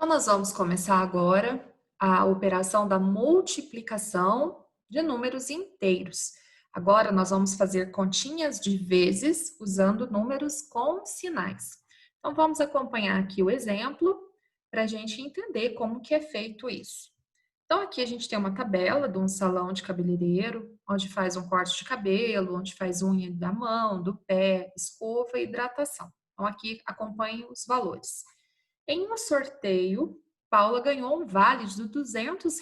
Então, nós vamos começar agora a operação da multiplicação de números inteiros. Agora, nós vamos fazer continhas de vezes usando números com sinais. Então, vamos acompanhar aqui o exemplo para a gente entender como que é feito isso. Então, aqui a gente tem uma tabela de um salão de cabeleireiro, onde faz um corte de cabelo, onde faz unha da mão, do pé, escova e hidratação. Então, aqui acompanhe os valores. Em um sorteio, Paula ganhou um vale de R$ 200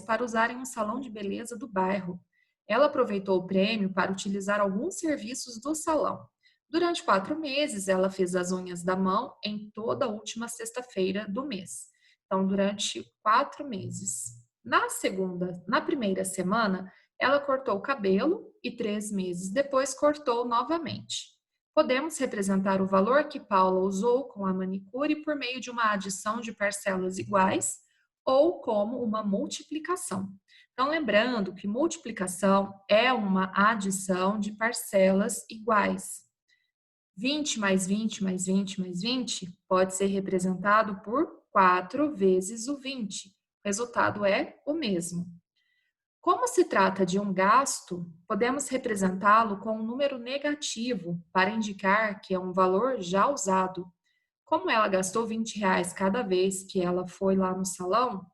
para usar em um salão de beleza do bairro. Ela aproveitou o prêmio para utilizar alguns serviços do salão. Durante 4 meses, ela fez as unhas da mão em toda a última sexta-feira do mês. Então, durante 4 meses. Na primeira semana, ela cortou o cabelo e 3 meses depois cortou novamente. Podemos representar o valor que Paula usou com a manicure por meio de uma adição de parcelas iguais ou como uma multiplicação. Então, lembrando que multiplicação é uma adição de parcelas iguais. 20 mais 20 mais 20 mais 20 pode ser representado por 4 vezes o 20. O resultado é o mesmo. Como se trata de um gasto, podemos representá-lo com um número negativo para indicar que é um valor já usado. Como ela gastou R$ 20 cada vez que ela foi lá no salão,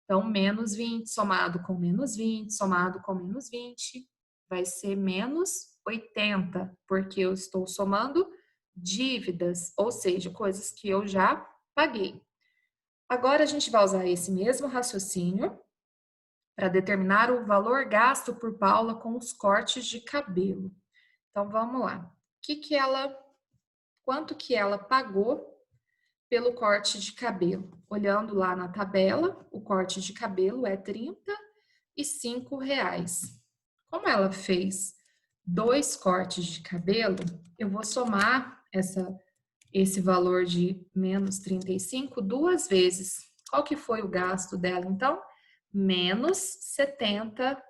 então menos 20 somado com menos 20 somado com menos 20 vai ser menos 80, porque eu estou somando dívidas, ou seja, coisas que eu já paguei. Agora a gente vai usar esse mesmo raciocínio para determinar o valor gasto por Paula com os cortes de cabelo. Então vamos lá. Quanto que ela pagou pelo corte de cabelo? Olhando lá na tabela, o corte de cabelo é R$ 35. Como ela fez 2 cortes de cabelo, eu vou somar esse valor de menos 35 duas vezes. Qual que foi o gasto dela, então? Menos R$ 70.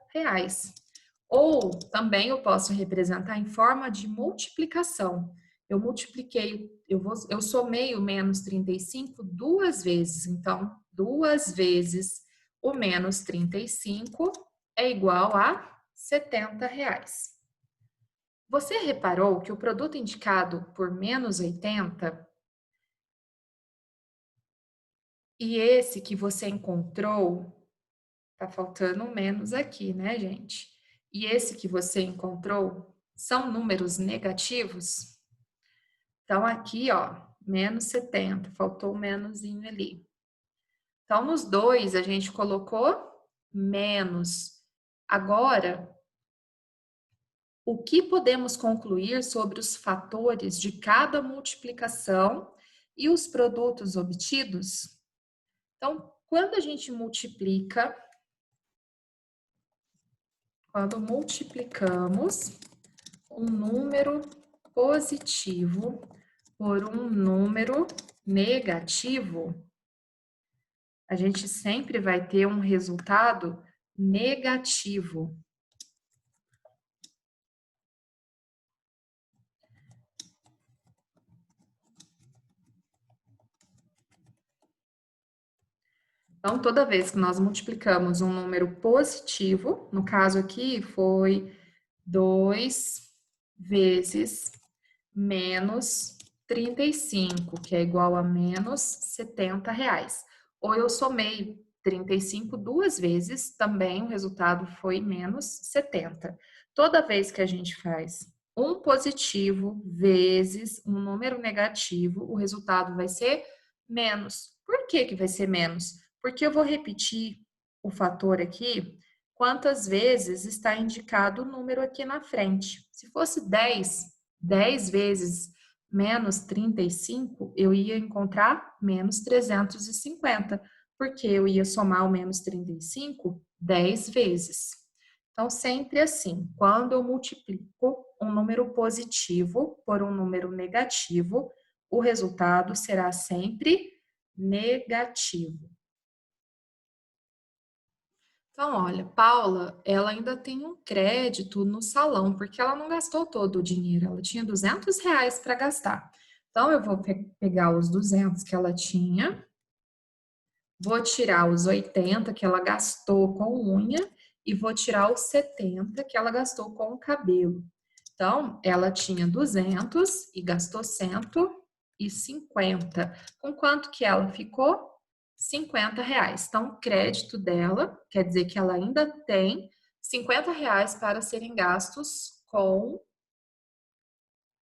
Ou também eu posso representar em forma de multiplicação. Eu somei o menos 35 duas vezes. Então, 2 vezes o menos 35 é igual a R$ 70. Você reparou que o produto indicado por menos 80 e esse que você encontrou, tá faltando um menos aqui, né, gente? E esse que você encontrou são números negativos? Então, aqui, ó, menos 70, faltou um menosinho ali. Então, nos dois, a gente colocou menos. Agora, o que podemos concluir sobre os fatores de cada multiplicação e os produtos obtidos? Então, quando multiplicamos um número positivo por um número negativo, a gente sempre vai ter um resultado negativo. Então, toda vez que nós multiplicamos um número positivo, no caso aqui foi 2 vezes menos 35, que é igual a menos R$ 70. Ou eu somei 35 duas vezes, também o resultado foi menos 70. Toda vez que a gente faz um positivo vezes um número negativo, o resultado vai ser menos. Por que que vai ser menos? Porque eu vou repetir o fator aqui quantas vezes está indicado o número aqui na frente. Se fosse 10 vezes menos 35, eu ia encontrar menos 350, porque eu ia somar o menos 35 10 vezes. Então, sempre assim, quando eu multiplico um número positivo por um número negativo, o resultado será sempre negativo. Então, olha, Paula, ela ainda tem um crédito no salão, porque ela não gastou todo o dinheiro, ela tinha R$ 200 para gastar. Então, eu vou pegar os 200 que ela tinha Vou tirar os 80 que ela gastou com unha e vou tirar os 70 que ela gastou com o cabelo. Então, ela tinha 200 e gastou 150. Com quanto que ela ficou? R$ 50. Então, o crédito dela quer dizer que ela ainda tem R$ 50 para serem gastos com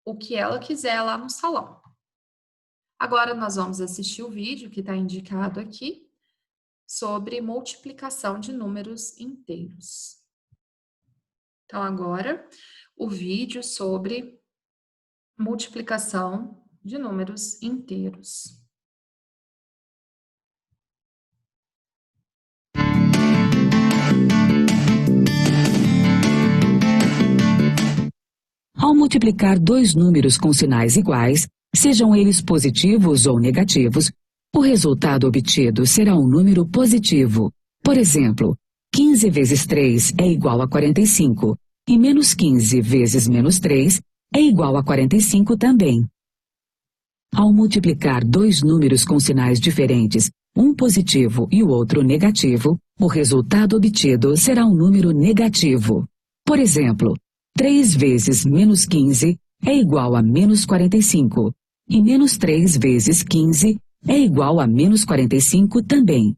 o que ela quiser lá no salão. Agora, nós vamos assistir o vídeo que está indicado aqui sobre multiplicação de números inteiros. Então, agora, o vídeo sobre multiplicação de números inteiros. Ao multiplicar dois números com sinais iguais, sejam eles positivos ou negativos, o resultado obtido será um número positivo. Por exemplo, 15 vezes 3 é igual a 45, e menos 15 vezes menos 3 é igual a 45 também. Ao multiplicar dois números com sinais diferentes, um positivo e o outro negativo, o resultado obtido será um número negativo. Por exemplo, 3 vezes menos 15 é igual a menos 45, e menos 3 vezes 15 é igual a menos 45 também.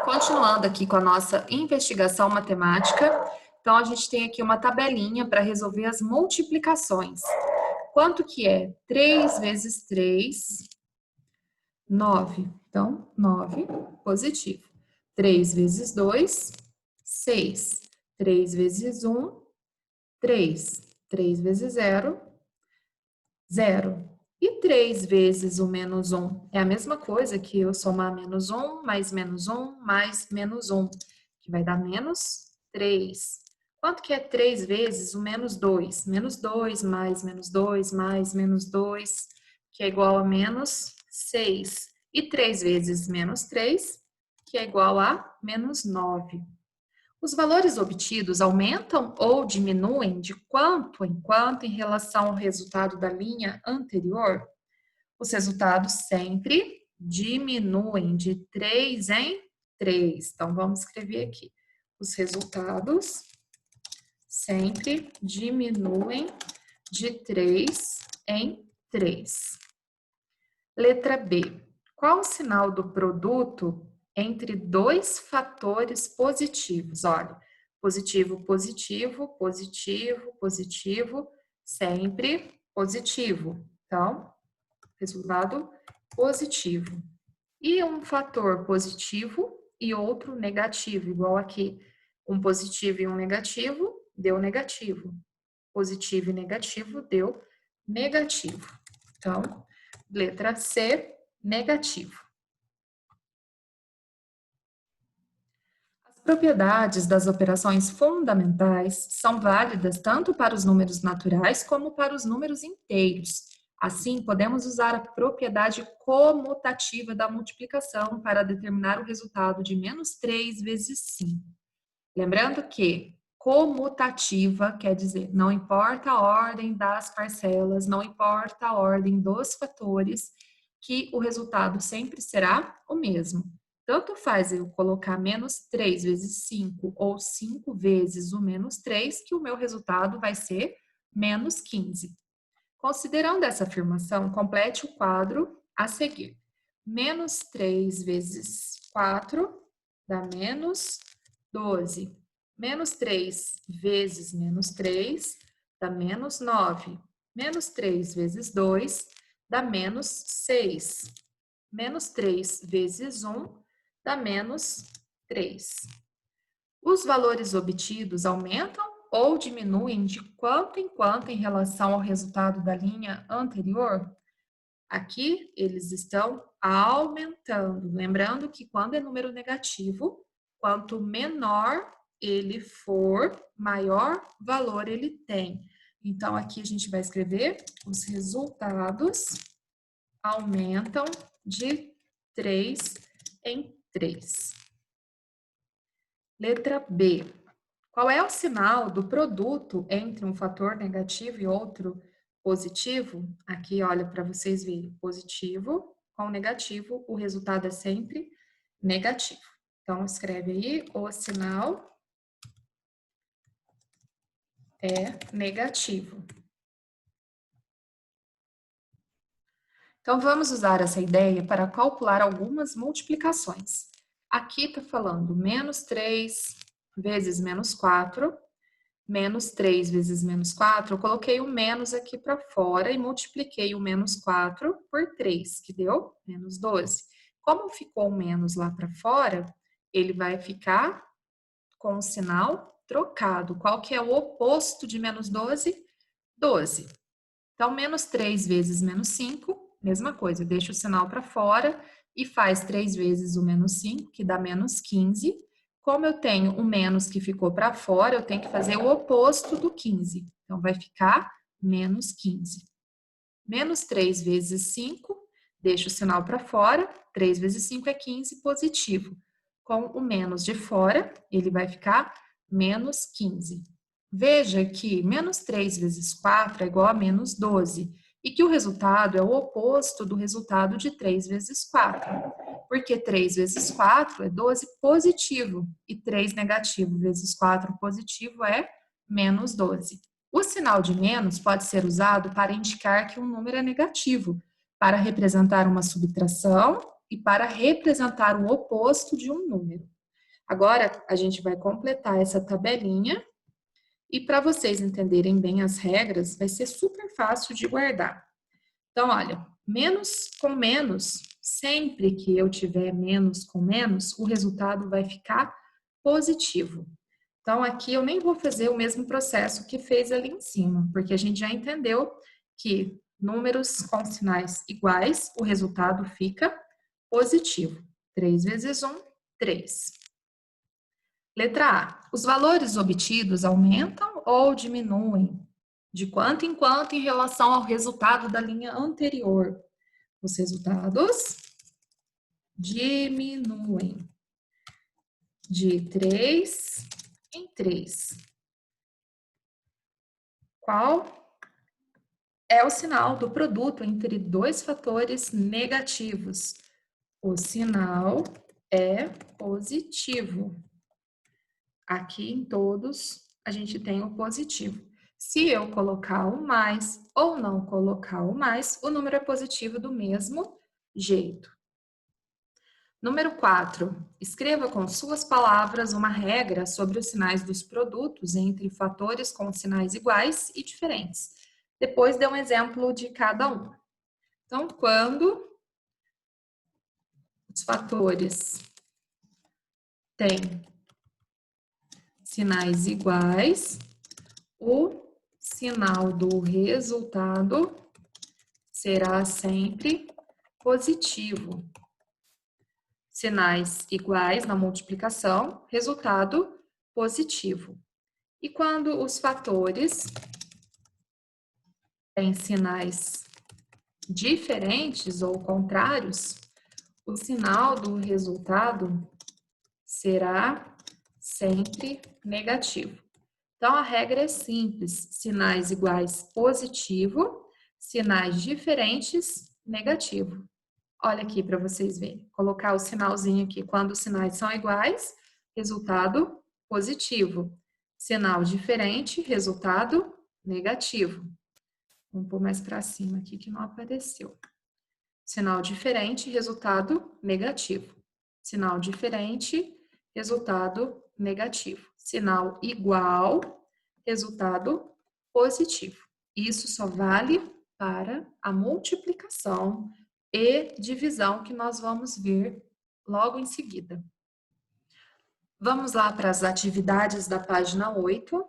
Continuando aqui com a nossa investigação matemática, então a gente tem aqui uma tabelinha para resolver as multiplicações. Quanto que é 3 vezes 3? 9. Então, 9, positivo. 3 vezes 2, 6. 3 vezes 1, 3. 3 vezes 0, 0. E 3 vezes o menos 1? É a mesma coisa que eu somar menos 1, mais menos 1, mais menos 1, que vai dar menos 3. Quanto que é 3 vezes o menos 2? Menos 2 mais menos 2 mais menos 2, que é igual a menos 6. E 3 vezes menos 3, que é igual a menos 9. Os valores obtidos aumentam ou diminuem de quanto em quanto em relação ao resultado da linha anterior? Os resultados sempre diminuem de 3 em 3. Então, vamos escrever aqui. Os resultados sempre diminuem de 3 em 3. Letra B. Qual o sinal do produto entre dois fatores positivos? Olha, positivo, positivo, positivo, positivo, sempre positivo. Então, resultado positivo. E um fator positivo e outro negativo, igual aqui. Um positivo e um negativo deu negativo. Positivo e negativo deu negativo. Então, letra C, negativo. As propriedades das operações fundamentais são válidas tanto para os números naturais como para os números inteiros. Assim, podemos usar a propriedade comutativa da multiplicação para determinar o resultado de menos 3 vezes 5. Lembrando que comutativa quer dizer não importa a ordem das parcelas, não importa a ordem dos fatores, que o resultado sempre será o mesmo. Tanto faz eu colocar menos 3 vezes 5 ou 5 vezes o menos 3, que o meu resultado vai ser menos 15. Considerando essa afirmação, complete o quadro a seguir. Menos 3 vezes 4 dá menos 12. Menos 3 vezes menos 3 dá menos 9. Menos 3 vezes 2 dá menos 6. Menos 3 vezes 1 dá menos 3. Os valores obtidos aumentam ou diminuem de quanto em quanto em relação ao resultado da linha anterior? Aqui eles estão aumentando. Lembrando que quando é número negativo, quanto menor ele for, maior valor ele tem. Então, aqui a gente vai escrever os resultados aumentam de 3 em 3. Letra B. Qual é o sinal do produto entre um fator negativo e outro positivo, aqui olha para vocês verem, positivo com negativo, o resultado é sempre negativo. Então, escreve aí, o sinal é negativo. Então, vamos usar essa ideia para calcular algumas multiplicações. Aqui está falando menos 3 vezes menos 4, menos 3 vezes menos 4. Eu coloquei o menos aqui para fora e multipliquei o menos 4 por 3, que deu menos 12. Como ficou o menos lá para fora, ele vai ficar com o sinal trocado. Qual que é o oposto de menos 12? 12. Então, menos 3 vezes menos 5, mesma coisa, deixa o sinal para fora e faz 3 vezes o menos 5, que dá menos 15. Como eu tenho o menos que ficou para fora, eu tenho que fazer o oposto do 15. Então, vai ficar menos 15. Menos 3 vezes 5, deixa o sinal para fora, 3 vezes 5 é 15, positivo. Com o menos de fora, ele vai ficar menos 15. Veja que menos 3 vezes 4 é igual a menos 12, e que o resultado é o oposto do resultado de 3 vezes 4, porque 3 vezes 4 é 12 positivo, e 3 negativo vezes 4 positivo é menos 12. O sinal de menos pode ser usado para indicar que um número é negativo, para representar uma subtração e para representar o oposto de um número. Agora, a gente vai completar essa tabelinha e para vocês entenderem bem as regras, vai ser super fácil de guardar. Então, olha, menos com menos, sempre que eu tiver menos com menos, o resultado vai ficar positivo. Então, aqui eu nem vou fazer o mesmo processo que fez ali em cima, porque a gente já entendeu que números com sinais iguais, o resultado fica positivo. 3 vezes 1, 3. Letra A. Os valores obtidos aumentam ou diminuem? De quanto em quanto em relação ao resultado da linha anterior? Os resultados diminuem de 3 em 3. Qual é o sinal do produto entre dois fatores negativos? O sinal é positivo. Aqui em todos a gente tem o positivo. Se eu colocar o mais ou não colocar o mais, o número é positivo do mesmo jeito. Número 4. Escreva com suas palavras uma regra sobre os sinais dos produtos entre fatores com sinais iguais e diferentes. Depois dê um exemplo de cada um. Então, quando os fatores têm sinais iguais, o sinal do resultado será sempre positivo. Sinais iguais na multiplicação, resultado positivo. E quando os fatores têm sinais diferentes ou contrários, o sinal do resultado será sempre negativo. Então, a regra é simples: sinais iguais positivo, sinais diferentes negativo. Olha aqui para vocês verem. Colocar o sinalzinho aqui. Quando os sinais são iguais, resultado positivo. Sinal diferente, resultado negativo. Vamos pôr mais para cima aqui que não apareceu. Sinal diferente, resultado negativo. Sinal diferente, resultado negativo. Sinal igual, resultado positivo. Isso só vale para a multiplicação e divisão que nós vamos ver logo em seguida. Vamos lá para as atividades da página 8.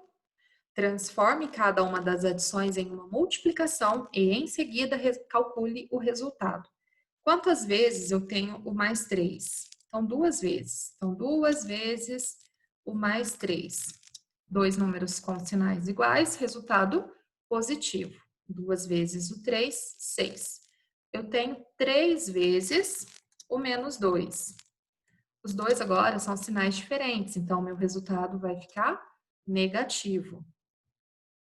Transforme cada uma das adições em uma multiplicação e, em seguida, calcule o resultado. Quantas vezes eu tenho o mais 3? Então, 2 vezes. Então, 2 vezes o mais 3. Dois números com sinais iguais, resultado positivo. 2 vezes o 3, 6. Eu tenho 3 vezes o menos 2. Os dois agora são sinais diferentes, então, meu resultado vai ficar negativo.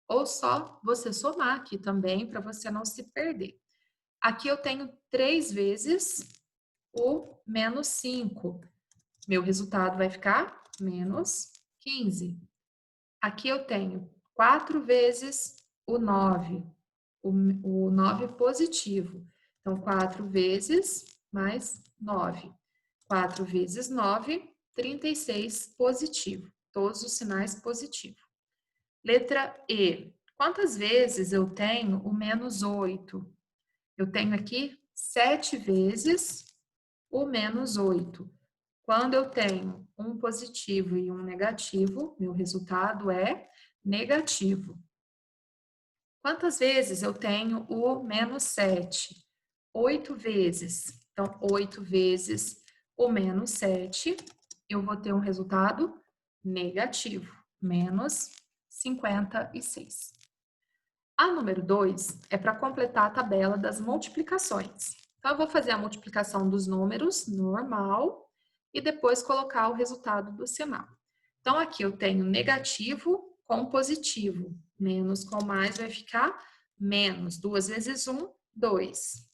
ou só você somar aqui também, para você não se perder. Aqui eu tenho 3 vezes o menos 5. Meu resultado vai ficar menos 15. Aqui eu tenho 4 vezes o 9, o 9 positivo. Então, 4 vezes mais 9. 4 vezes 9, 36 positivo. Todos os sinais positivos. Letra E. Quantas vezes eu tenho o menos 8? Eu tenho aqui 7 vezes o menos 8. Quando eu tenho um positivo e um negativo, meu resultado é negativo. Quantas vezes eu tenho o menos 7? 8 vezes. Então, 8 vezes o menos 7, eu vou ter um resultado negativo, menos 56. A número 2 é para completar a tabela das multiplicações. Então, eu vou fazer a multiplicação dos números normal e depois colocar o resultado do sinal. Então, aqui eu tenho negativo com positivo. Menos com mais vai ficar menos. 2 vezes 1, 2.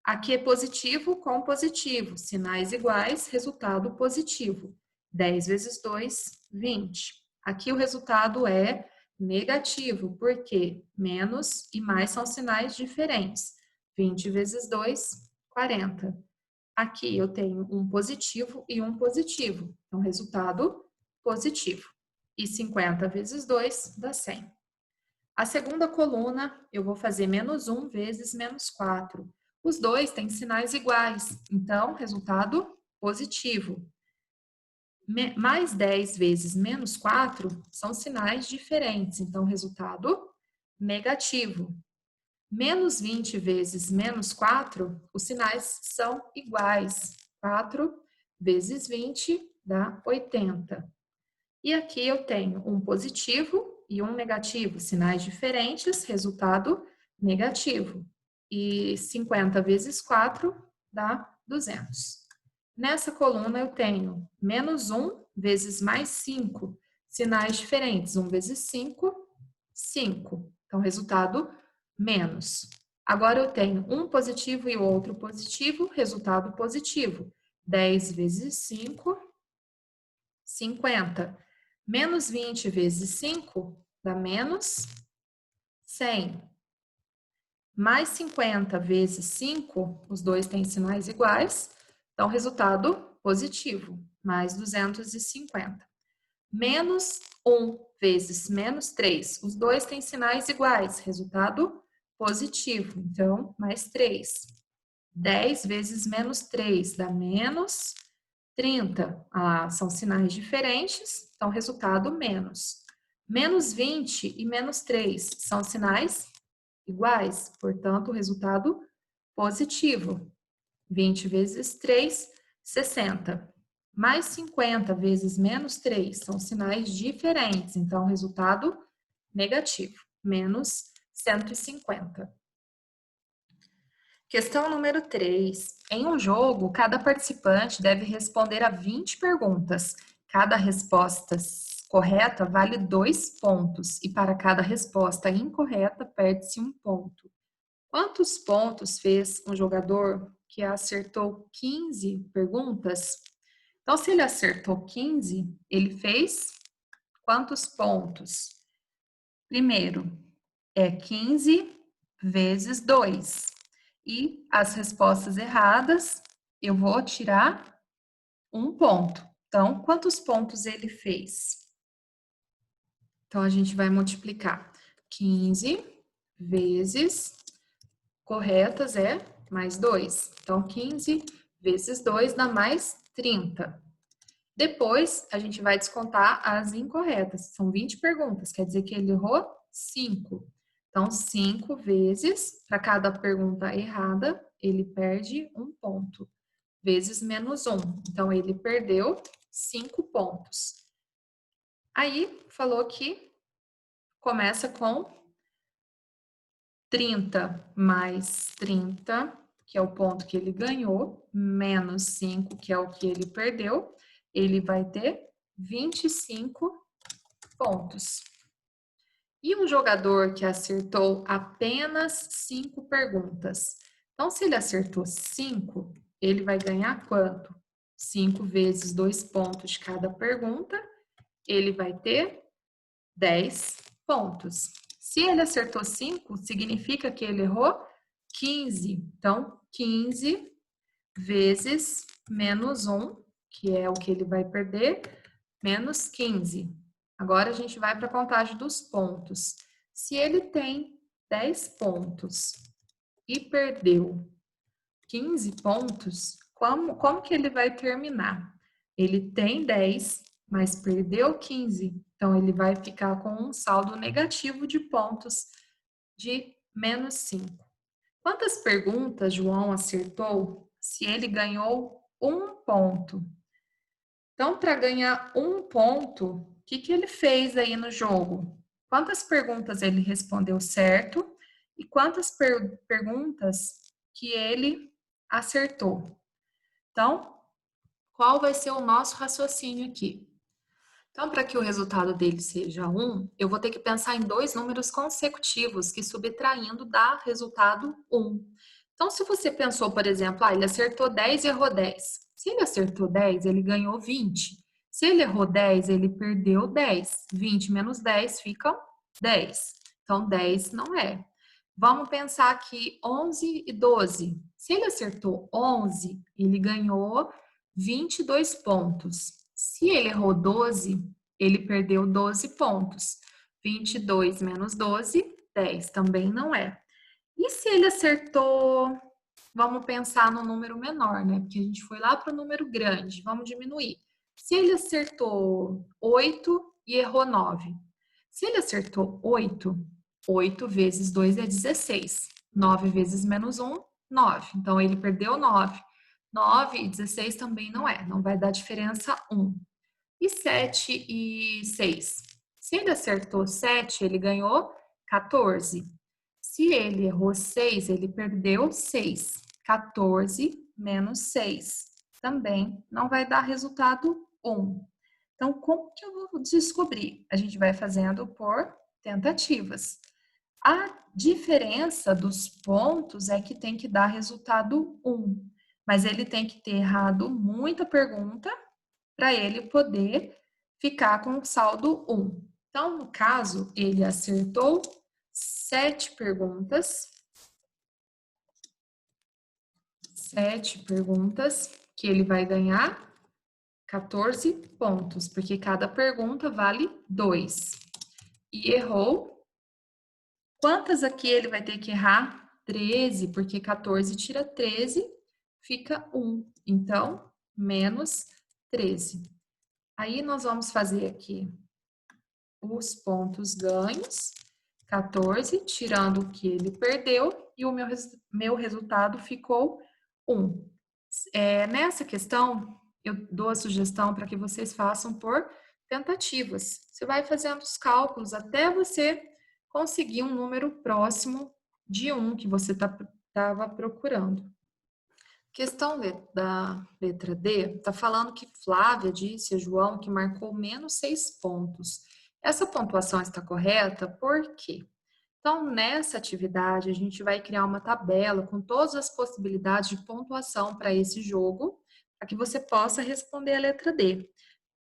Aqui é positivo com positivo. Sinais iguais, resultado positivo. 10 vezes 2, 20. Aqui o resultado é negativo, porque menos e mais são sinais diferentes. 20 vezes 2, 40. Aqui eu tenho um positivo e um positivo. Então, resultado positivo. E 50 vezes 2 dá 100. A segunda coluna, eu vou fazer menos 1 vezes menos 4. Os dois têm sinais iguais, então, resultado positivo. Mais 10 vezes menos 4 são sinais diferentes, então, resultado negativo. Menos 20 vezes menos 4, os sinais são iguais. 4 vezes 20 dá 80. E aqui eu tenho um positivo e um negativo, sinais diferentes, resultado negativo. E 50 vezes 4 dá 200. Nessa coluna eu tenho menos 1 vezes mais 5, sinais diferentes. 1 vezes 5, 5. Então, resultado menos. Agora eu tenho um positivo e o outro positivo, resultado positivo. 10 vezes 5, 50. Menos 20 vezes 5 dá menos 100. Mais 50 vezes 5, os dois têm sinais iguais, então resultado positivo, mais 250. Menos 1 vezes menos 3, os dois têm sinais iguais, resultado positivo, então mais 3. 10 vezes menos 3 dá menos 30. São sinais diferentes, então resultado menos. Menos 20 e menos 3 são sinais iguais, portanto, o resultado positivo. 20 vezes 3, 60. Mais 50 vezes menos 3 são sinais diferentes, então, resultado negativo, menos 150. Questão número 3. Em um jogo, cada participante deve responder a 20 perguntas. Cada resposta correta vale 2 pontos e para cada resposta incorreta perde-se 1 ponto. Quantos pontos fez um jogador que acertou 15 perguntas? Então, se ele acertou 15, ele fez quantos pontos? Primeiro, é 15 vezes 2. E as respostas erradas, eu vou tirar 1 ponto. Então, quantos pontos ele fez? Então, a gente vai multiplicar 15 vezes, corretas é mais 2. Então, 15 vezes 2 dá mais 30. Depois, a gente vai descontar as incorretas. São 20 perguntas, quer dizer que ele errou 5. Então, 5 vezes, para cada pergunta errada, ele perde 1 ponto. Vezes menos 1. Então, ele perdeu 5 pontos. Aí, falou que começa com 30 mais 30, que é o ponto que ele ganhou, menos 5, que é o que ele perdeu. Ele vai ter 25 pontos. E um jogador que acertou apenas 5 perguntas? Então, se ele acertou 5, ele vai ganhar quanto? 5 vezes 2 pontos de cada pergunta, ele vai ter 10 pontos. Se ele acertou 5, significa que ele errou 15. Então, 15 vezes menos 1, que é o que ele vai perder, menos 15. Agora a gente vai para a contagem dos pontos. Se ele tem 10 pontos e perdeu 15 pontos, como que ele vai terminar? Ele tem 10, mas perdeu 15. Então, ele vai ficar com um saldo negativo de pontos de menos 5. Quantas perguntas João acertou se ele ganhou 1 ponto? Então, para ganhar 1 ponto, o que ele fez aí no jogo? Quantas perguntas ele respondeu certo e quantas perguntas que ele acertou? Então, qual vai ser o nosso raciocínio aqui? Então, para que o resultado dele seja 1, eu vou ter que pensar em 2 números consecutivos que subtraindo dá resultado 1. Então, se você pensou, por exemplo, ele acertou 10 e errou 10. Se ele acertou 10, ele ganhou 20. Se ele errou 10, ele perdeu 10. 20 menos 10 fica 10. Então, 10 não é. Vamos pensar aqui 11 e 12. Se ele acertou 11, ele ganhou 22 pontos. Se ele errou 12, ele perdeu 12 pontos. 22 menos 12, 10. Também não é. E se ele acertou, vamos pensar no número menor, né? Porque a gente foi lá para o número grande, vamos diminuir. Se ele acertou 8 e errou 9. Se ele acertou 8, 8 vezes 2 é 16. 9 vezes menos 1, 9. Então, ele perdeu 9. 9 e 16 também não é, não vai dar diferença 1. E 7 e 6? Se ele acertou 7, ele ganhou 14. Se ele errou 6, ele perdeu 6. 14 menos 6 também não vai dar resultado 1. Então, como que eu vou descobrir? A gente vai fazendo por tentativas. A diferença dos pontos é que tem que dar resultado 1, mas ele tem que ter errado muita pergunta para ele poder ficar com o saldo 1. Então, no caso, ele acertou 7 perguntas, 7 perguntas, que ele vai ganhar 14 pontos, porque cada pergunta vale 2. E errou. Quantas aqui ele vai ter que errar? 13, porque 14 tira 13, fica 1. Então, menos 13. Aí, nós vamos fazer aqui os pontos ganhos, 14, tirando o que ele perdeu, e o meu resultado ficou 1. Nessa questão, eu dou a sugestão para que vocês façam por tentativas. Você vai fazendo os cálculos até você conseguir um número próximo de 1 que você estava procurando. Questão da letra D, está falando que Flávia disse a João que marcou menos 6 pontos. Essa pontuação está correta por quê? Então, nessa atividade, a gente vai criar uma tabela com todas as possibilidades de pontuação para esse jogo, para que você possa responder a letra D.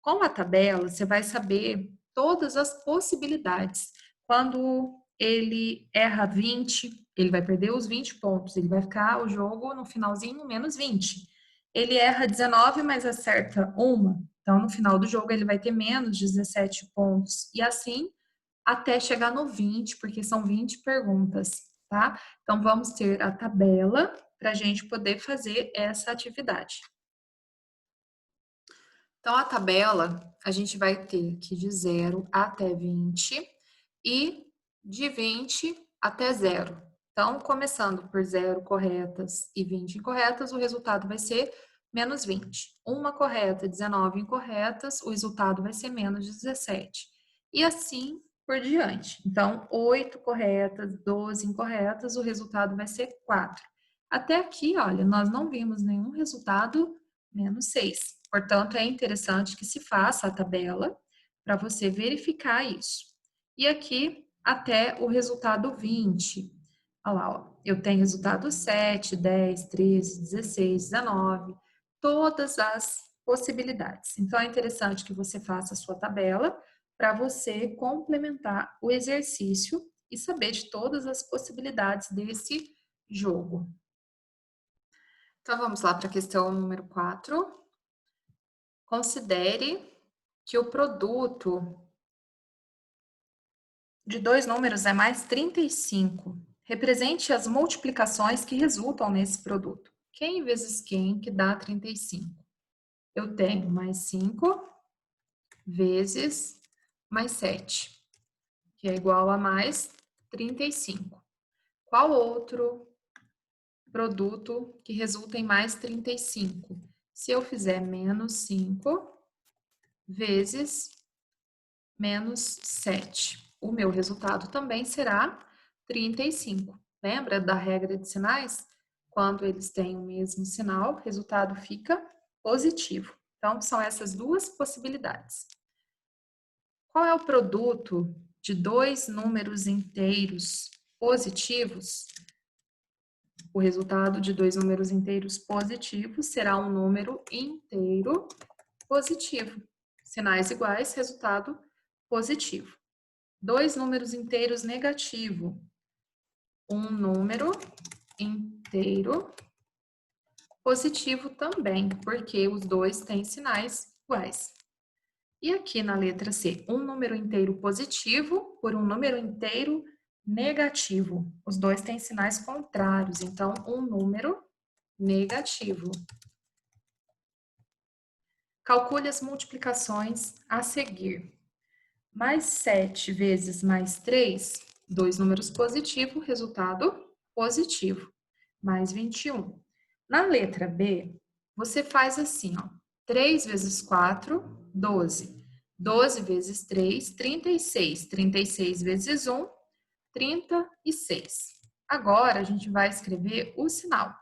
Com a tabela, você vai saber todas as possibilidades. Quando ele erra 20, ele vai perder os 20 pontos, ele vai ficar o jogo no finalzinho menos 20. Ele erra 19, mas acerta uma, então no final do jogo ele vai ter menos 17 pontos. E assim até chegar no 20, porque são 20 perguntas, tá? Então vamos ter a tabela para a gente poder fazer essa atividade. Então, a tabela, a gente vai ter que de 0 até 20 e de 20 até 0. Então, começando por 0 corretas e 20 incorretas, o resultado vai ser menos 20. Uma correta, 19 incorretas, o resultado vai ser menos 17. E assim por diante. Então, 8 corretas, 12 incorretas, o resultado vai ser 4. Até aqui, olha, nós não vimos nenhum resultado menos 6. Portanto, é interessante que se faça a tabela para você verificar isso. E aqui até o resultado 20. Olha lá, ó. Eu tenho resultado 7, 10, 13, 16, 19, todas as possibilidades. Então, é interessante que você faça a sua tabela para você complementar o exercício e saber de todas as possibilidades desse jogo. Então, vamos lá para a questão número 4. Considere que o produto de dois números é mais 35. Represente as multiplicações que resultam nesse produto. Quem vezes quem que dá 35? Eu tenho mais 5 vezes mais 7, que é igual a mais 35. Qual outro produto que resulta em mais 35? Se eu fizer menos 5 vezes menos 7, o meu resultado também será 35. Lembra da regra de sinais? Quando eles têm o mesmo sinal, o resultado fica positivo. Então, são essas duas possibilidades. Qual é o produto de dois números inteiros positivos? O resultado de dois números inteiros positivos será um número inteiro positivo. Sinais iguais, resultado positivo. Dois números inteiros negativo. Um número inteiro positivo também, porque os dois têm sinais iguais. E aqui na letra C, um número inteiro positivo por um número inteiro negativo. Os dois têm sinais contrários, então um número negativo. Calcule as multiplicações a seguir. Mais 7 vezes mais 3, dois números positivos, resultado positivo. Mais 21. Na letra B, você faz assim, ó. 3 vezes 4, 12. 12 vezes 3, 36. 36 vezes 1, 36. Agora, a gente vai escrever o sinal.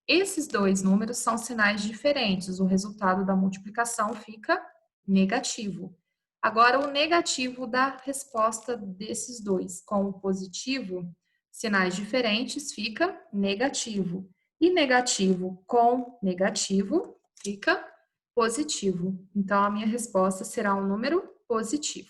Esses dois números são sinais diferentes. O resultado da multiplicação fica negativo. Agora, o negativo da resposta desses dois com o positivo, sinais diferentes, fica negativo. E negativo com negativo fica positivo. Então, a minha resposta será um número positivo.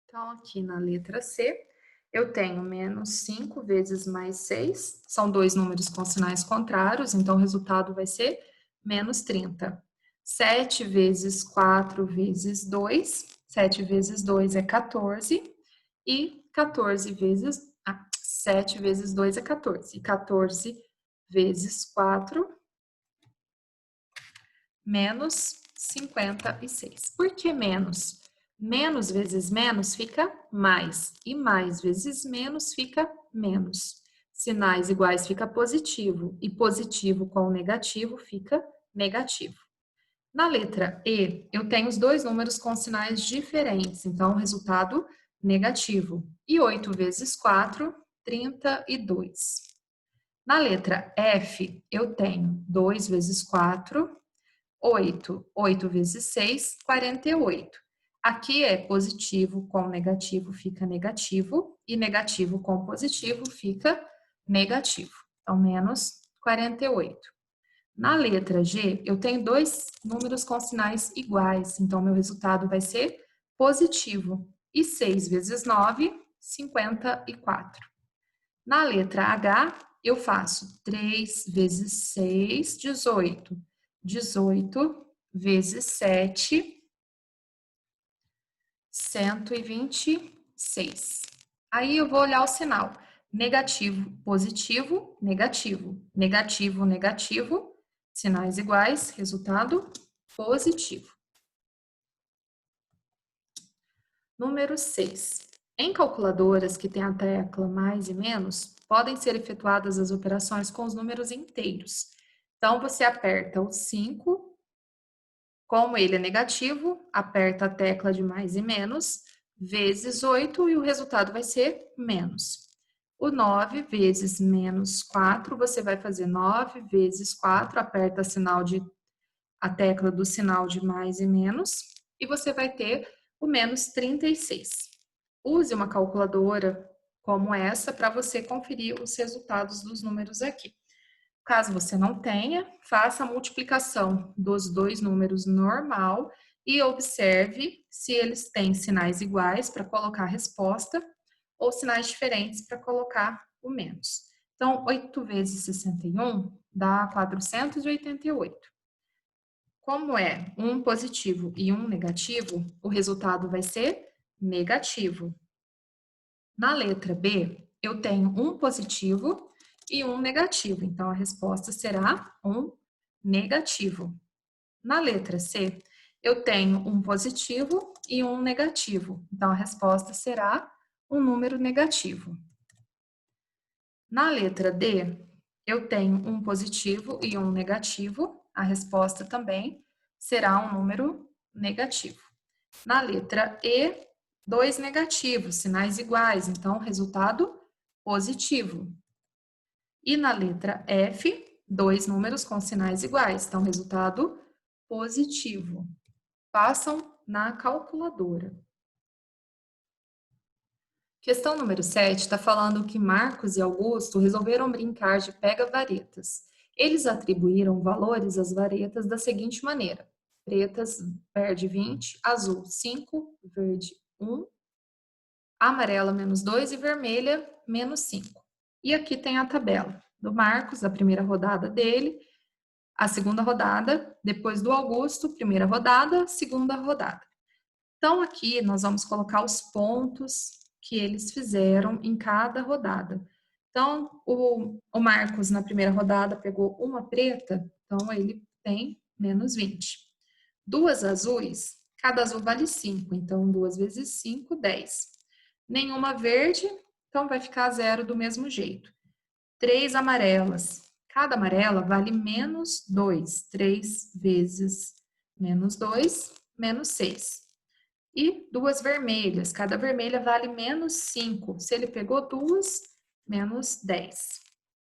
Então, aqui na letra C, eu tenho menos 5 vezes mais 6. São dois números com sinais contrários, então o resultado vai ser menos 30. 7 vezes 4 vezes 2. 7 vezes 2 é 14. E 14 vezes... 7 vezes 2 é 14. E 14 vezes 4, menos 56. Por que menos? Menos vezes menos fica mais. E mais vezes menos fica menos. Sinais iguais fica positivo. E positivo com negativo fica negativo. Na letra E, eu tenho os dois números com sinais diferentes. Então, o resultado negativo. E 8 vezes 4, 32. Na letra F, eu tenho 2 vezes 4, 8. 8 vezes 6, 48. Aqui é positivo com negativo fica negativo e negativo com positivo fica negativo. Então, menos 48. Na letra G, eu tenho dois números com sinais iguais, então meu resultado vai ser positivo. E 6 vezes 9, 54. Na letra H, eu faço 3 vezes 6, 18. 18 vezes 7, 126. Aí eu vou olhar o sinal. Negativo, positivo, negativo. Negativo, negativo. Sinais iguais, resultado positivo. Número 6. Em calculadoras que têm a tecla mais e menos, podem ser efetuadas as operações com os números inteiros. Então, você aperta o 5, como ele é negativo, aperta a tecla de mais e menos, vezes 8, e o resultado vai ser menos. O 9 vezes menos 4, você vai fazer 9 vezes 4, aperta a tecla do sinal de mais e menos, e você vai ter o menos 36. Use uma calculadora como essa para você conferir os resultados dos números aqui. Caso você não tenha, faça a multiplicação dos dois números normal e observe se eles têm sinais iguais para colocar a resposta ou sinais diferentes para colocar o menos. Então, 8 vezes 61 dá 488. Como é um positivo e um negativo, o resultado vai ser negativo. Na letra B, eu tenho um positivo e um negativo, então a resposta será um negativo. Na letra C, eu tenho um positivo e um negativo, então a resposta será um número negativo. Na letra D, eu tenho um positivo e um negativo, a resposta também será um número negativo. Na letra E, dois negativos, sinais iguais, então resultado positivo. E na letra F, dois números com sinais iguais, então resultado positivo. Façam na calculadora. Questão número 7 está falando que Marcos e Augusto resolveram brincar de pega-varetas. Eles atribuíram valores às varetas da seguinte maneira: pretas, verde 20, azul 5, verde 1, amarela menos 2 e vermelha menos 5. E aqui tem a tabela do Marcos, a primeira rodada dele, a segunda rodada, depois do Augusto, primeira rodada, segunda rodada. Então, aqui nós vamos colocar os pontos que eles fizeram em cada rodada. Então, o Marcos, na primeira rodada, pegou uma preta, então ele tem menos 20. Duas azuis, cada azul vale 5, então 2 vezes 5, 10. Nenhuma verde, então vai ficar 0 do mesmo jeito. 3 amarelas, cada amarela vale menos 2. 3 vezes menos 2, menos 6. E duas vermelhas, cada vermelha vale menos 5. Se ele pegou duas, menos 10.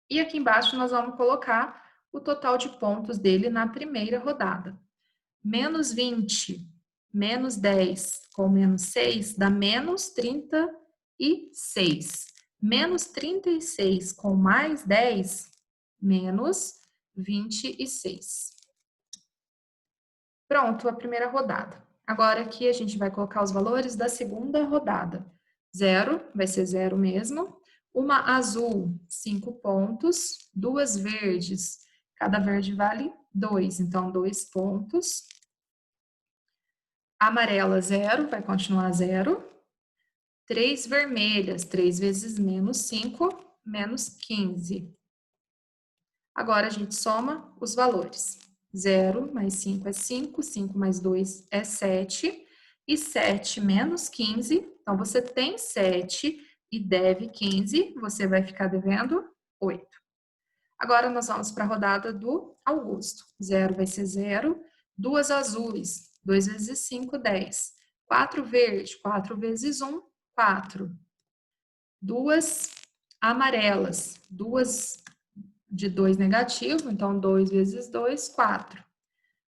E aqui embaixo nós vamos colocar o total de pontos dele na primeira rodada. Menos 20, menos 10 com menos 6 dá menos 36. Menos 36 com mais 10, menos 26. Pronto, a primeira rodada. Agora aqui a gente vai colocar os valores da segunda rodada. 0, vai ser 0 mesmo. Uma azul, 5 pontos. Duas verdes, cada verde vale 2, então 2 pontos. Amarela, 0, vai continuar 0. 3 vermelhas, 3 vezes menos 5, menos 15. Agora a gente soma os valores. 0 mais 5 é 5, 5 mais 2 é 7, e 7 menos 15, então você tem 7 e deve 15, você vai ficar devendo 8. Agora nós vamos para a rodada do Augusto. 0 vai ser 0, duas azuis, 2 vezes 5, 10. 4 verde, 4 vezes 1, 4. Duas amarelas, duas de 2 negativo, então 2 vezes 2, 4.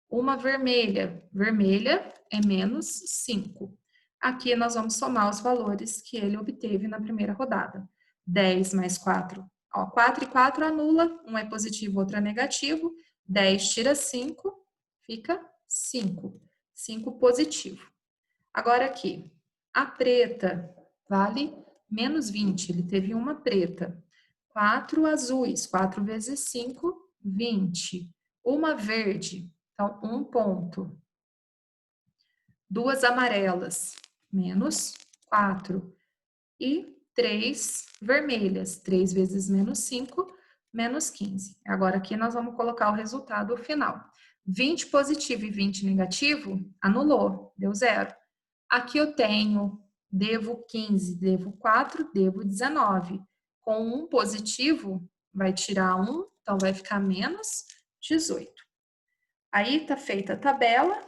Uma vermelha, vermelha é menos 5. Aqui nós vamos somar os valores que ele obteve na primeira rodada. 10 mais 4, 4 e 4 anula, um é positivo, outro é negativo. 10 tira 5, fica 5. 5 positivo. Agora aqui, a preta vale menos 20, ele teve uma preta. 4 azuis, 4 vezes 5, 20. Uma verde, então 1 ponto. Duas amarelas, menos 4. E 3 vermelhas, 3 vezes menos 5, menos 15. Agora aqui nós vamos colocar o resultado final. 20 positivo e 20 negativo, anulou, deu 0. Aqui eu tenho, devo 15, devo 4, devo 19. Com 1 positivo, vai tirar 1, então vai ficar menos 18. Aí tá feita a tabela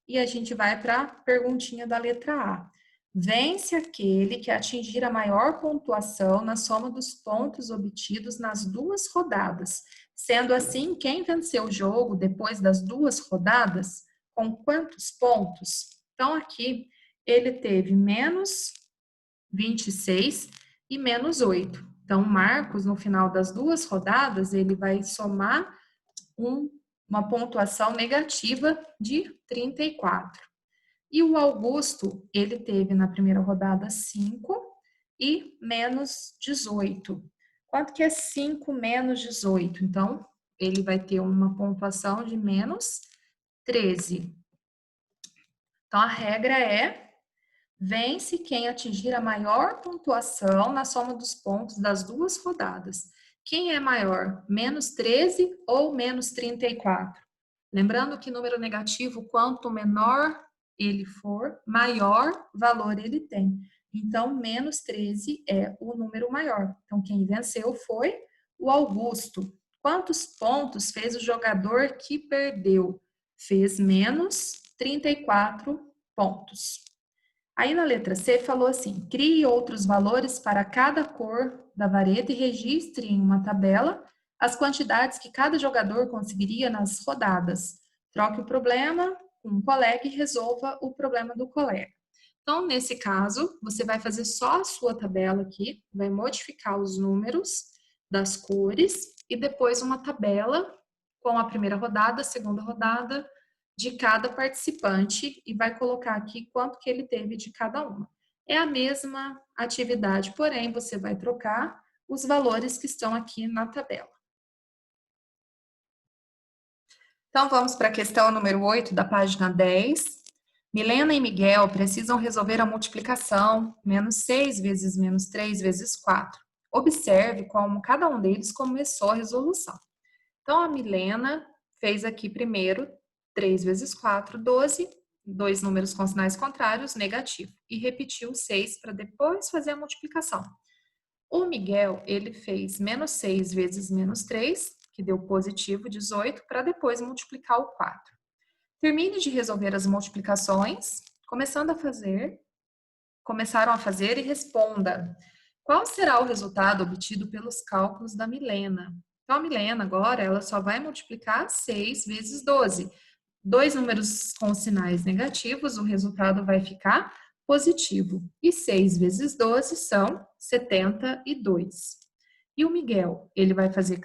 e a gente vai para a perguntinha da letra A. Vence aquele que atingir a maior pontuação na soma dos pontos obtidos nas duas rodadas. Sendo assim, quem venceu o jogo depois das duas rodadas, com quantos pontos? Então, aqui, ele teve menos 26 e menos 8. Então, o Marcos, no final das duas rodadas, ele vai somar uma pontuação negativa de 34. E o Augusto, ele teve na primeira rodada 5 e menos 18. Quanto que é 5 menos 18? Então, ele vai ter uma pontuação de menos 13. Então, a regra é: vence quem atingir a maior pontuação na soma dos pontos das duas rodadas. Quem é maior, menos 13 ou menos 34? Lembrando que número negativo, quanto menor ele for, maior valor ele tem. Então, menos 13 é o número maior. Então, quem venceu foi o Augusto. Quantos pontos fez o jogador que perdeu? Fez menos 34 pontos. Aí na letra C falou assim: crie outros valores para cada cor da vareta e registre em uma tabela as quantidades que cada jogador conseguiria nas rodadas. Troque o problema com um colega e resolva o problema do colega. Então, nesse caso, você vai fazer só a sua tabela aqui, vai modificar os números das cores e depois uma tabela com a primeira rodada, a segunda rodada, de cada participante e vai colocar aqui quanto que ele teve de cada uma. É a mesma atividade, porém, você vai trocar os valores que estão aqui na tabela. Então, vamos para a questão número 8 da página 10. Milena e Miguel precisam resolver a multiplicação menos 6 vezes menos 3 vezes 4. Observe como cada um deles começou a resolução. Então, a Milena fez aqui primeiro 3 vezes 4, 12, dois números com sinais contrários, negativo. E repetiu 6 para depois fazer a multiplicação. O Miguel, ele fez menos 6 vezes menos 3, que deu positivo 18, para depois multiplicar o 4. Termine de resolver as multiplicações, começaram a fazer e responda. Qual será o resultado obtido pelos cálculos da Milena? Então, a Milena agora, ela só vai multiplicar 6 vezes 12. Dois números com sinais negativos, o resultado vai ficar positivo. E 6 vezes 12 são 72. E o Miguel, ele vai fazer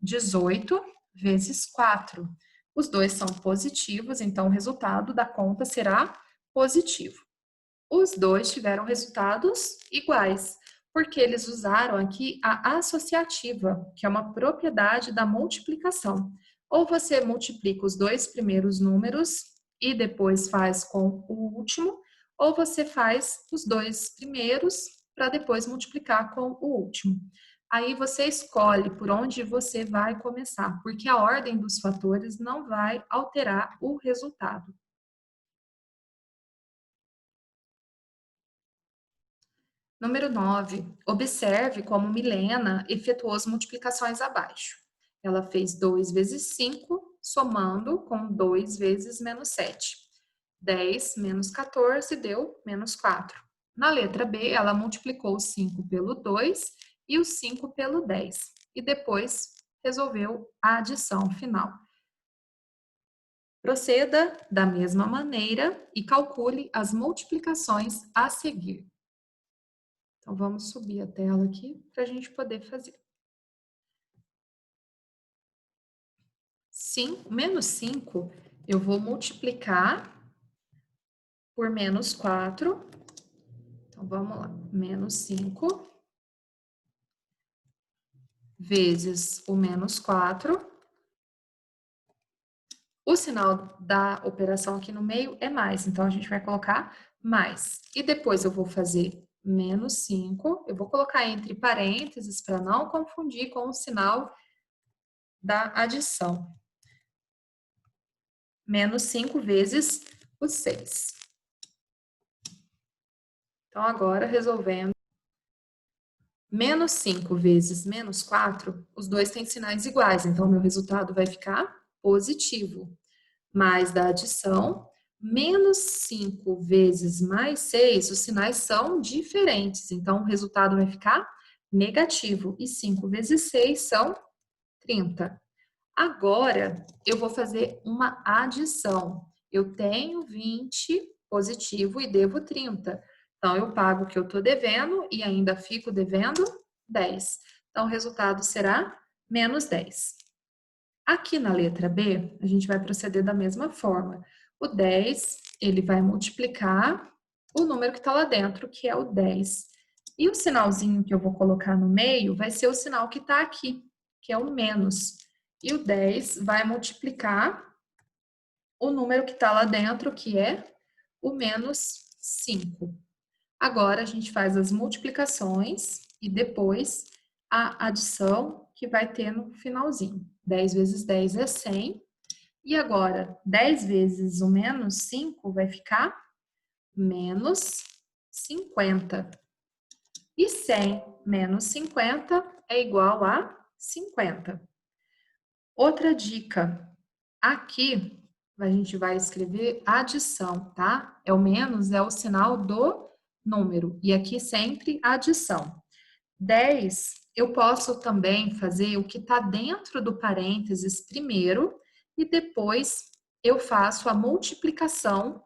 18 vezes 4. Os dois são positivos, então o resultado da conta será positivo. Os dois tiveram resultados iguais, porque eles usaram aqui a associativa, que é uma propriedade da multiplicação. Ou você multiplica os dois primeiros números e depois faz com o último, ou você faz os dois primeiros para depois multiplicar com o último. Aí você escolhe por onde você vai começar, porque a ordem dos fatores não vai alterar o resultado. Número 9. Observe como Milena efetuou as multiplicações abaixo. Ela fez 2 vezes 5, somando com 2 vezes menos 7. 10 menos 14 deu menos 4. Na letra B, ela multiplicou o 5 pelo 2 e o 5 pelo 10. E depois resolveu a adição final. Proceda da mesma maneira e calcule as multiplicações a seguir. Então, vamos subir a tela aqui para a gente poder fazer. Menos 5, eu vou multiplicar por menos 4. Então, vamos lá. Menos 5 vezes o menos 4. O sinal da operação aqui no meio é mais, então a gente vai colocar mais. E depois eu vou fazer menos 5, eu vou colocar entre parênteses para não confundir com o sinal da adição. Menos 5 vezes o 6. Então, agora, resolvendo. Menos 5 vezes menos 4, os dois têm sinais iguais, então, meu resultado vai ficar positivo. Mais da adição, menos 5 vezes mais 6, os sinais são diferentes, então, o resultado vai ficar negativo. E 5 vezes 6 são 30. Agora, eu vou fazer uma adição. Eu tenho 20 positivo e devo 30. Então, eu pago o que eu estou devendo e ainda fico devendo 10. Então, o resultado será menos 10. Aqui na letra B, a gente vai proceder da mesma forma. O 10, ele vai multiplicar o número que está lá dentro, que é o 10. E o sinalzinho que eu vou colocar no meio vai ser o sinal que está aqui, que é o menos. E o 10 vai multiplicar o número que está lá dentro, que é o menos 5. Agora, a gente faz as multiplicações e depois a adição que vai ter no finalzinho. 10 vezes 10 é 100. E agora, 10 vezes o menos 5 vai ficar menos 50. E 100 menos 50 é igual a 50. Outra dica. Aqui, a gente vai escrever adição, tá? O menos é o sinal do número. E aqui sempre adição. 10, eu posso também fazer o que está dentro do parênteses primeiro e depois eu faço a multiplicação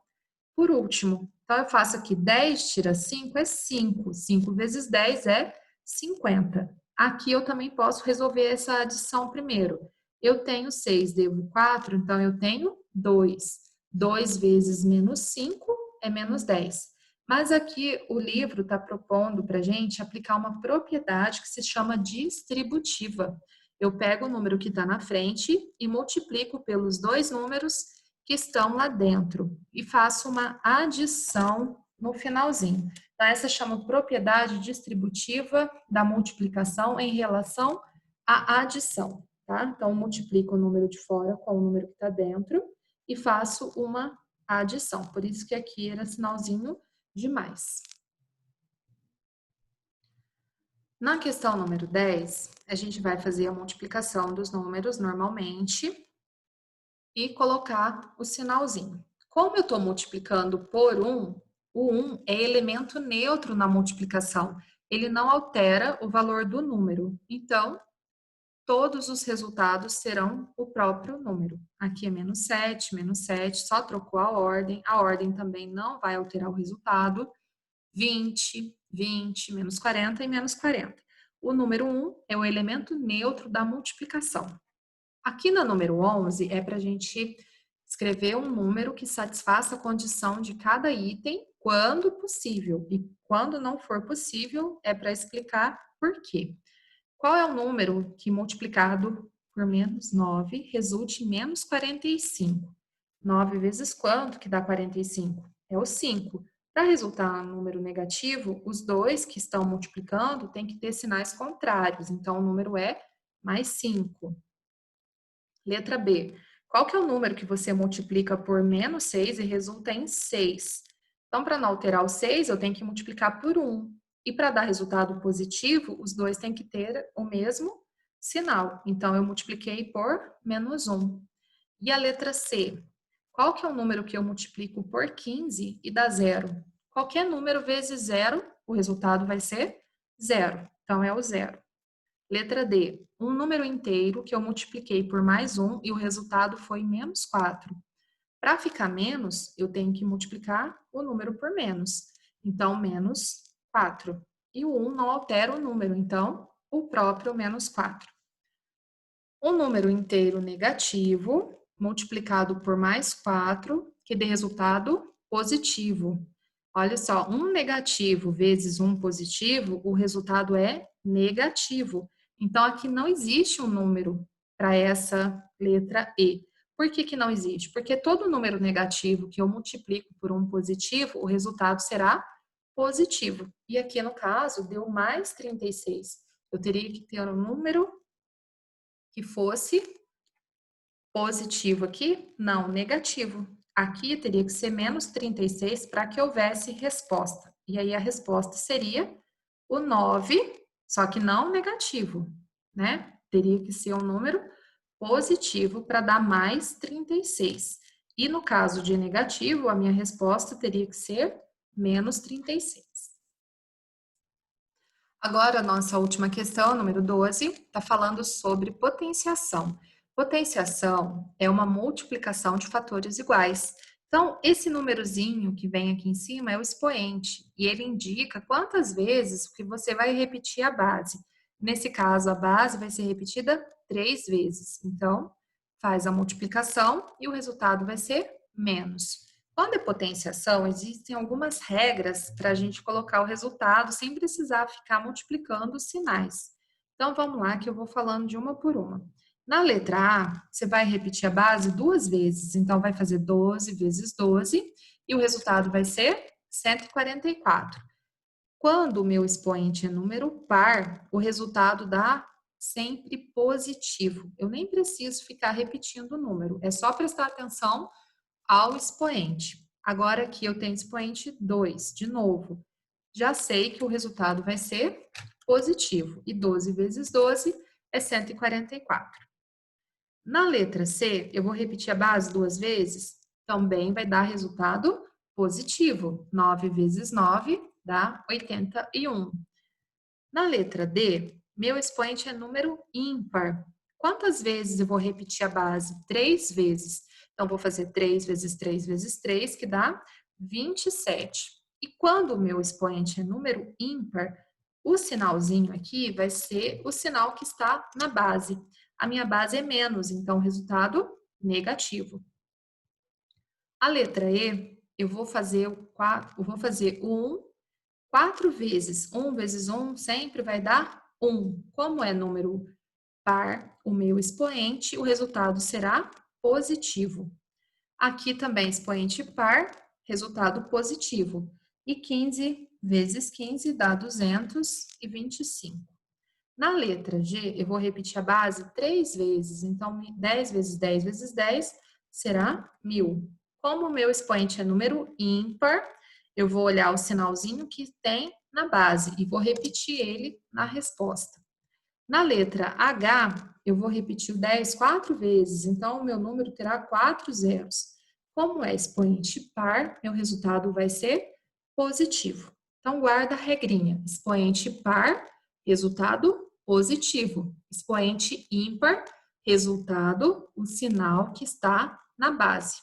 por último. Então, eu faço aqui 10 tira 5 é 5. 5 vezes 10 é 50. Aqui eu também posso resolver essa adição primeiro. Eu tenho 6, devo 4, então eu tenho 2. 2 vezes menos 5 é menos 10. Mas aqui o livro está propondo para a gente aplicar uma propriedade que se chama distributiva. Eu pego o número que está na frente e multiplico pelos dois números que estão lá dentro e faço uma adição no finalzinho. Então, essa chama propriedade distributiva da multiplicação em relação à adição, tá? Então, multiplico o número de fora com o número que está dentro e faço uma adição. Por isso que aqui era sinalzinho de mais. Na questão número 10, a gente vai fazer a multiplicação dos números normalmente e colocar o sinalzinho. Como eu estou multiplicando por 1, o 1 é elemento neutro na multiplicação. Ele não altera o valor do número. Então, todos os resultados serão o próprio número. Aqui é menos 7, só trocou a ordem também não vai alterar o resultado. 20, 20, menos 40 e menos 40. O número 1 é o elemento neutro da multiplicação. Aqui no número 11 é para a gente escrever um número que satisfaça a condição de cada item quando possível. E quando não for possível, é para explicar por quê. Qual é o número que multiplicado por menos 9 resulte em menos 45? 9 vezes quanto que dá 45? É o 5. Para resultar um número negativo, os dois que estão multiplicando têm que ter sinais contrários. Então, o número é mais 5. Letra B. Qual que é o número que você multiplica por menos 6 e resulta em 6? Então, para não alterar o 6, eu tenho que multiplicar por 1. E para dar resultado positivo, os dois têm que ter o mesmo sinal. Então, eu multipliquei por menos 1. E a letra C. Qual que é o número que eu multiplico por 15 e dá 0? Qualquer número vezes 0, o resultado vai ser 0. Então, é o 0. Letra D. Um número inteiro que eu multipliquei por mais 1 e o resultado foi menos 4. Para ficar menos, eu tenho que multiplicar o número por menos. Então, menos 4. E o 1 não altera o número, então, o próprio menos 4. Um número inteiro negativo multiplicado por mais 4, que dê resultado positivo. Olha só, um negativo vezes um positivo, o resultado é negativo. Então, aqui não existe um número para essa letra E. Por que que não existe? Porque todo número negativo que eu multiplico por um positivo, o resultado será positivo. E aqui, no caso, deu mais 36. Eu teria que ter um número que fosse positivo aqui? Não, negativo. Aqui teria que ser menos 36 para que houvesse resposta. E aí a resposta seria o 9, só que não negativo, né? Teria que ser um número positivo para dar mais 36. E no caso de negativo, a minha resposta teria que ser menos 36. Agora, a nossa última questão, número 12, está falando sobre potenciação. Potenciação é uma multiplicação de fatores iguais. Então, esse númerozinho que vem aqui em cima é o expoente, e ele indica quantas vezes que você vai repetir a base. Nesse caso, a base vai ser repetida 3 vezes. Então, faz a multiplicação e o resultado vai ser menos. Quando é potenciação, existem algumas regras para a gente colocar o resultado sem precisar ficar multiplicando os sinais. Então, vamos lá que eu vou falando de uma por uma. Na letra A, você vai repetir a base 2 vezes, então vai fazer 12 vezes 12 e o resultado vai ser 144. Quando o meu expoente é número par, o resultado dá sempre positivo. Eu nem preciso ficar repetindo o número, é só prestar atenção ao expoente. Agora aqui eu tenho expoente 2, de novo. Já sei que o resultado vai ser positivo, e 12 vezes 12 é 144. Na letra C, eu vou repetir a base 2 vezes, também vai dar resultado positivo. 9 vezes 9 dá 81. Na letra D, meu expoente é número ímpar. Quantas vezes eu vou repetir a base? 3 vezes. Então, vou fazer 3 vezes 3 vezes 3, que dá 27. E quando o meu expoente é número ímpar, o sinalzinho aqui vai ser o sinal que está na base. A minha base é menos, então, resultado negativo. A letra E, eu vou fazer o 1 4 vezes. 1 vezes 1 sempre vai dar 1. Como é número par, o meu expoente, o resultado será positivo. Aqui também expoente par, resultado positivo. E 15 vezes 15 dá 225. Na letra G, eu vou repetir a base 3 vezes. Então, 10 vezes 10 vezes 10 será 1000. Como o meu expoente é número ímpar, eu vou olhar o sinalzinho que tem na base e vou repetir ele na resposta. Na letra H, eu vou repetir o 10 4 vezes, então o meu número terá 4 zeros. Como é expoente par, meu resultado vai ser positivo. Então, guarda a regrinha. Expoente par, resultado positivo. Expoente ímpar, resultado, o sinal que está na base.